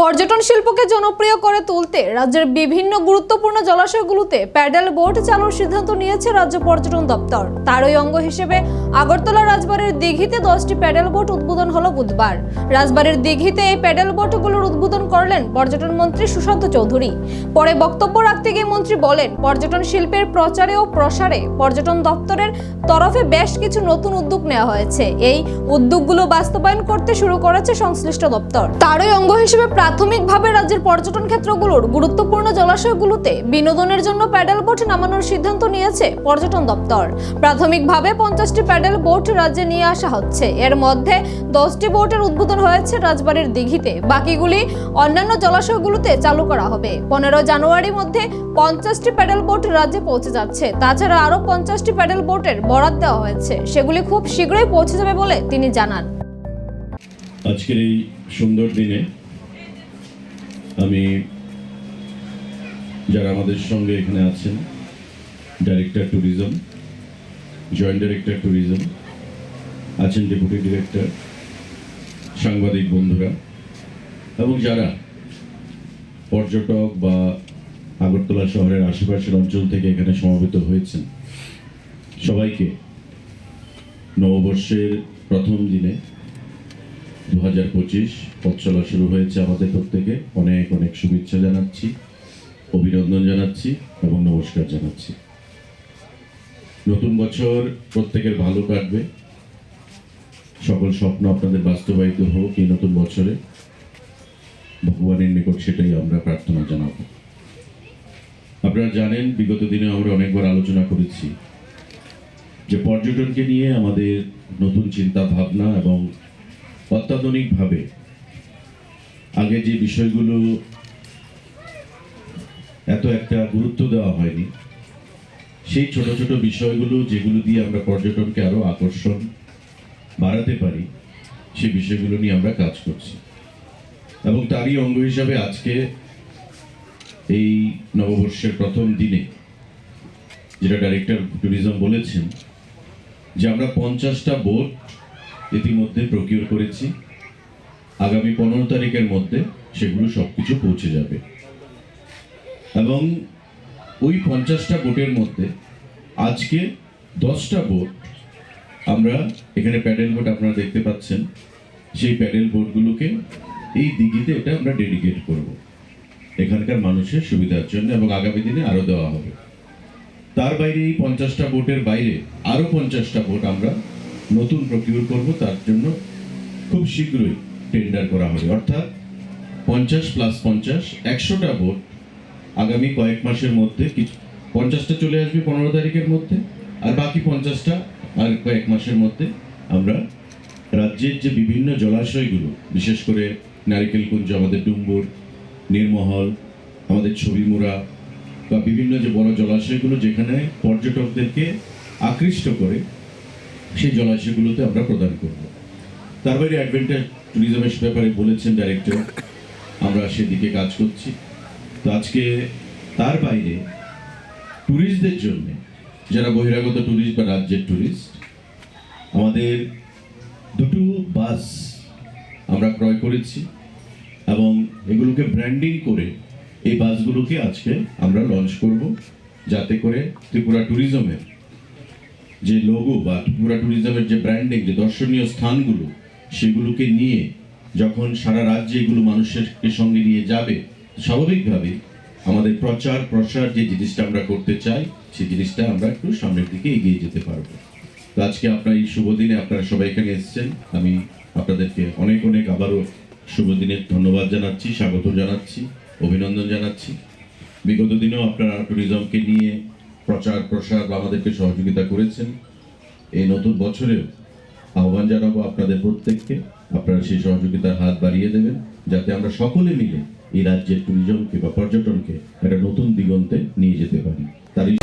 পর্যটন শিল্পকে জনপ্রিয় করে তুলতে রাজ্যের বিভিন্ন গুরুত্বপূর্ণ জলাশয়গুলোতে প্যাডেল বোট চালুর সিদ্ধান্ত নিয়েছে রাজ্য পর্যটন দপ্তর। তারই অঙ্গ হিসেবে আগরতলা রাজবাড়ির দিঘিতে 10টি প্যাডেল বোট উদ্বোধন হলো বুধবার। রাজবাড়ির দিঘিতে এই প্যাডেল বোটগুলোর উদ্বোধন করলেন পর্যটন মন্ত্রী সুশান্ত চৌধুরী। পরে বক্তব্য রাখতে গিয়ে মন্ত্রী বলেন, পর্যটন শিল্পের প্রচারে ও প্রসারে পর্যটন দপ্তরের তরফে বেশ কিছু নতুন উদ্যোগ নেওয়া হয়েছে। এই উদ্যোগগুলো বাস্তবায়ন করতে শুরু করেছে সংশ্লিষ্ট দপ্তর। তারই অঙ্গ হিসেবে প্রাথমিকভাবে রাজ্যের পর্যটন ক্ষেত্রগুলোর গুরুত্বপূর্ণ জলাশয়গুলোতে বিনোদনের জন্য প্যাডেল বোট নামানোর সিদ্ধান্ত নিয়েছে পর্যটন দপ্তর। প্রাথমিকভাবে 50টি প্যাডেল বোট রাজ্যে নিয়ে আসা হচ্ছে। এর মধ্যে 10টি বোটের উদ্বোধন হয়েছে রাজবাড়ির দিঘিতে, বাকিগুলি অন্যান্য জলাশয়গুলোতে চালু করা হবে। 15 জানুয়ারির মধ্যে 50টি প্যাডেল বোট রাজ্যে পৌঁছে যাচ্ছে। তাছাড়া আরো 50টি প্যাডেল বোটের বরাদ দেওয়া হয়েছে, সেগুলি খুব শীঘ্রই পৌঁছে যাবে বলে তিনি জানান। আজকের এই সুন্দর দিনে আমি যারা আমাদের সঙ্গে এখানে আছেন, director tourism, joint director tourism আছেন, ডেপুটি ডিরেক্টর, সাংবাদিক বন্ধুরা এবং যারা পর্যটক বা আগরতলা শহরের আশেপাশের অঞ্চল থেকে এখানে সমবেত হয়েছেন, সবাইকে নববর্ষের প্রথম দিনে 2025 পথ চলা শুরু হয়েছে। আমাদের প্রত্যেকে অনেক অনেক শুভেচ্ছা জানাচ্ছি, অভিনন্দন জানাচ্ছি এবং নমস্কার জানাচ্ছি। নতুন বছর প্রত্যেকের ভালো কাটবে, সকল স্বপ্ন আপনাদের বাস্তবায়িত হোক এই নতুন বছরে। ভগবানের নিকট সেটাই আমরা প্রার্থনা জানাবো। আপনারা জানেন, বিগত দিনে আমরা অনেকবার আলোচনা করেছি যে পর্যটনকে নিয়ে আমাদের নতুন চিন্তা ভাবনা এবং অত্যাধুনিকভাবে আগে যে বিষয়গুলো এত একটা গুরুত্ব দেওয়া হয়নি, সেই ছোট ছোট বিষয়গুলো যেগুলো দিয়ে আমরা পর্যটনকে আরো আকর্ষণ বাড়াতে পারি, সেই বিষয়গুলো নিয়ে আমরা কাজ করছি। এবং তারই অঙ্গ হিসাবে আজকে এই নববর্ষের প্রথম দিনে যেটা ডাইরেক্টর ট্যুরিজম বলেছেন যে আমরা 50টা বোট ইতিমধ্যে প্রকিউর করেছি। আগামী 15 তারিখের মধ্যে সেগুলো সবকিছু পৌঁছে যাবে এবং ওই 50টা বোটের মধ্যে আজকে 10টা বোট আমরা এখানে প্যাডেল বোট আপনারা দেখতে পাচ্ছেন, সেই প্যাডেল বোটগুলোকে এই দিঘিতে এটা আমরা ডেডিকেট করব এখানকার মানুষের সুবিধার জন্য এবং আগামী দিনে আরো দেওয়া হবে। তার বাইরে এই 50টা বোটের বাইরে আরো 50টা বোট আমরা নতুন প্রকিউর করব, তার জন্য খুব শীঘ্রই টেন্ডার করা হবে। অর্থাৎ 50 প্লাস 50 100টা বোট আগামী কয়েক মাসের মধ্যে, 50টা চলে আসবে 15 তারিখের মধ্যে, আর বাকি 50টা আর কয়েক মাসের মধ্যে আমরা রাজ্যের যে বিভিন্ন জলাশয়গুলো, বিশেষ করে নারিকেলকুঞ্জ, আমাদের ডুম্বুর, নির্মহল, আমাদের ছবিমুড়া বা বিভিন্ন যে বড় জলাশয়গুলো যেখানে পর্যটকদেরকে আকৃষ্ট করে, সেই জলাশয়গুলোতে আমরা প্রদান করব। তার বাইরে অ্যাডভেঞ্চার ট্যুরিজমের ব্যাপারে বলেছেন ডাইরেক্টর, আমরা সেদিকে কাজ করছি। তো আজকে তার বাইরে ট্যুরিস্টদের জন্য, যারা বহিরাগত ট্যুরিস্ট বা রাজ্যের ট্যুরিস্ট, আমাদের 2টো বাস আমরা ক্রয় করেছি এবং এগুলোকে ব্র্যান্ডিং করে এই বাসগুলোকে আজকে আমরা লঞ্চ করব, যাতে করে ত্রিপুরা ট্যুরিজমের যে লোগো বা ত্রিপুরা ট্যুরিজমের যে ব্র্যান্ডিং, যে দর্শনীয় স্থানগুলো, সেগুলোকে নিয়ে যখন সারা রাজ্যে এগুলো মানুষের সঙ্গে নিয়ে যাবে, স্বাভাবিকভাবে আমাদের প্রচার প্রসার যে জিনিসটা আমরা করতে চাই, সেই জিনিসটা আমরা একটু সামনের দিকে এগিয়ে যেতে পারবো। তো আজকে আপনার এই শুভ দিনে আপনারা সবাই এখানে এসেছেন, আমি আপনাদেরকে অনেক অনেক আবারও শুভ দিনের ধন্যবাদ জানাচ্ছি, স্বাগত জানাচ্ছি, অভিনন্দন জানাচ্ছি। বিগত দিনেও আপনারা ট্যুরিজমকে নিয়ে প্রচার প্রসার বা আমাদেরকে সহযোগিতা করেছেন। এই নতুন বছরেও আহ্বান জানাবো আপনাদের প্রত্যেককে, আপনারা সেই সহযোগিতার হাত বাড়িয়ে দেবেন, যাতে আমরা সকলে মিলে এই রাজ্যের ট্যুরিজমকে বা পর্যটনকে একটা নতুন দিগন্তে নিয়ে যেতে পারি। তারই